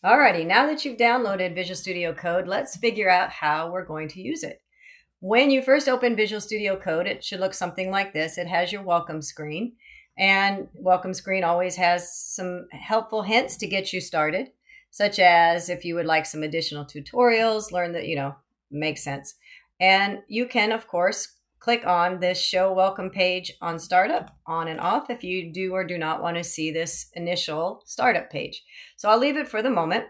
Alrighty, now that you've downloaded Visual Studio Code, let's figure out how we're going to use it. When you first open Visual Studio Code, it should look something like this. It has your welcome screen, and welcome screen always has some helpful hints to get you started, such as if you would like some additional tutorials, learn that, makes sense. And you can, of course, click on this show welcome page on startup on and off if you do or do not want to see this initial startup page. So I'll leave it for the moment,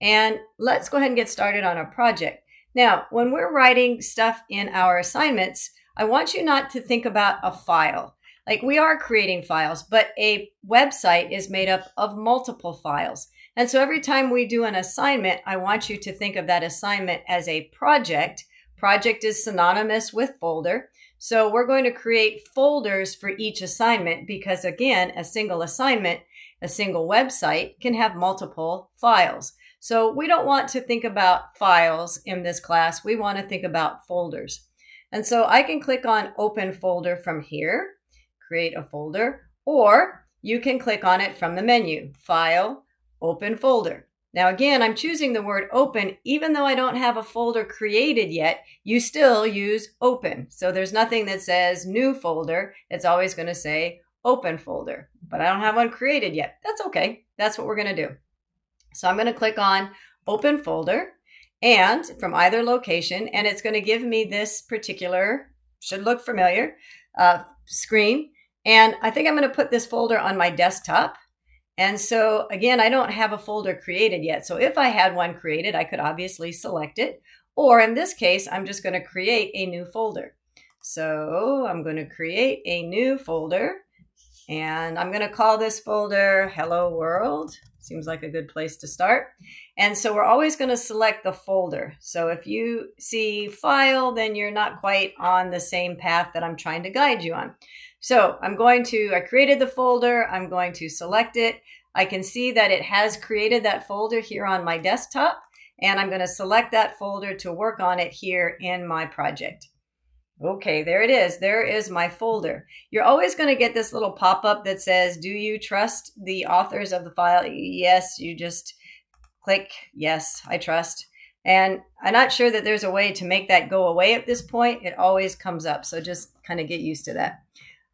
and let's go ahead and get started on our project. Now, when we're writing stuff in our assignments, I want you not to think about a file. Like, we are creating files, but a website is made up of multiple files. And so every time we do an assignment, I want you to think of that assignment as a project. Project is synonymous with folder. So we're going to create folders for each assignment because, again, a single assignment, a single website can have multiple files. So we don't want to think about files in this class. We want to think about folders. And so I can click on Open Folder from here, create a folder, or you can click on it from the menu, File, Open Folder. Now, again, I'm choosing the word open. Even though I don't have a folder created yet, you still use open. So there's nothing that says new folder. It's always going to say open folder, but I don't have one created yet. That's okay. That's what we're going to do. So I'm going to click on open folder and from either location, and it's going to give me this particular, should look familiar, screen. And I think I'm going to put this folder on my desktop. And so, again, I don't have a folder created yet. So if I had one created, I could obviously select it. Or in this case, I'm just going to create a new folder. So I'm going to create a new folder. And I'm going to call this folder Hello World. Seems like a good place to start. And so we're always going to select the folder. So if you see file, then you're not quite on the same path that I'm trying to guide you on. So I created the folder. I'm going to select it. I can see that it has created that folder here on my desktop, and I'm going to select that folder to work on it here in my project. Okay, there it is. There is my folder. You're always going to get this little pop-up that says, do you trust the authors of the file? Yes, you just click, yes, I trust. And I'm not sure that there's a way to make that go away at this point. It always comes up, so just kind of get used to that.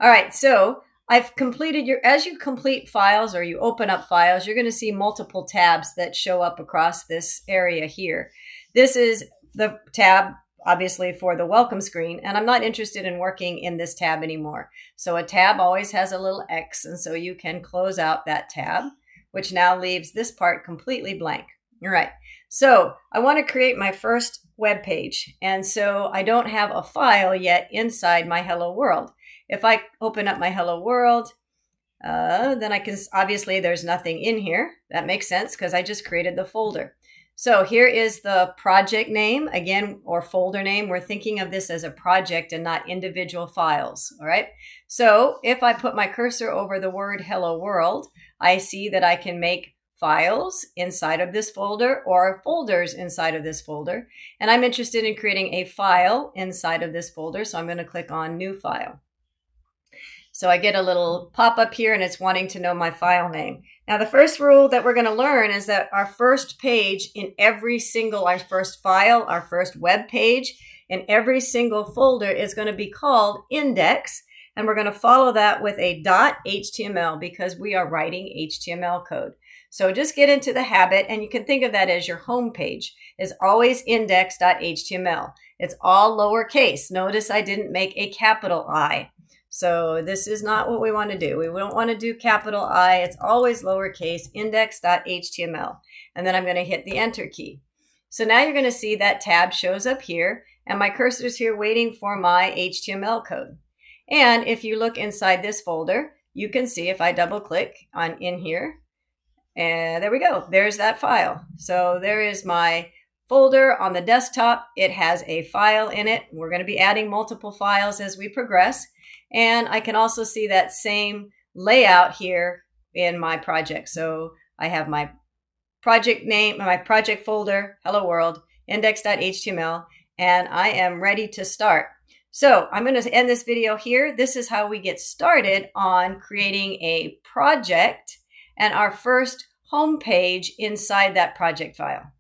All right, so I've completed as you complete files or you open up files, you're going to see multiple tabs that show up across this area here. This is the tab, obviously, for the welcome screen, and I'm not interested in working in this tab anymore. So a tab always has a little X, and so you can close out that tab, which now leaves this part completely blank. All right, so I want to create my first web page, and so I don't have a file yet inside my Hello World. If I open up my Hello World, then I can, obviously there's nothing in here. That makes sense because I just created the folder. So here is the project name, again, or folder name. We're thinking of this as a project and not individual files, all right? So if I put my cursor over the word Hello World, I see that I can make files inside of this folder or folders inside of this folder. And I'm interested in creating a file inside of this folder, so I'm going to click on New File. So I get a little pop-up here, and it's wanting to know my file name. Now, the first rule that we're going to learn is that our first page in our first file, our first web page, in every single folder is going to be called index, and we're going to follow that with a .html because we are writing HTML code. So just get into the habit, and you can think of that as your home page. It's always index.html. It's all lowercase. Notice I didn't make a capital I. So this is not what we want to do. We don't want to do capital I. It's always lowercase, index.html. And then I'm going to hit the Enter key. So now you're going to see that tab shows up here, and my cursor is here waiting for my HTML code. And if you look inside this folder, you can see if I double click in here, and there we go. There's that file. So there is my folder on the desktop. It has a file in it. We're going to be adding multiple files as we progress. And I can also see that same layout here in my project. So I have my project name, my project folder, Hello World, index.html, and I am ready to start. So I'm going to end this video here. This is how we get started on creating a project and our first home page inside that project file.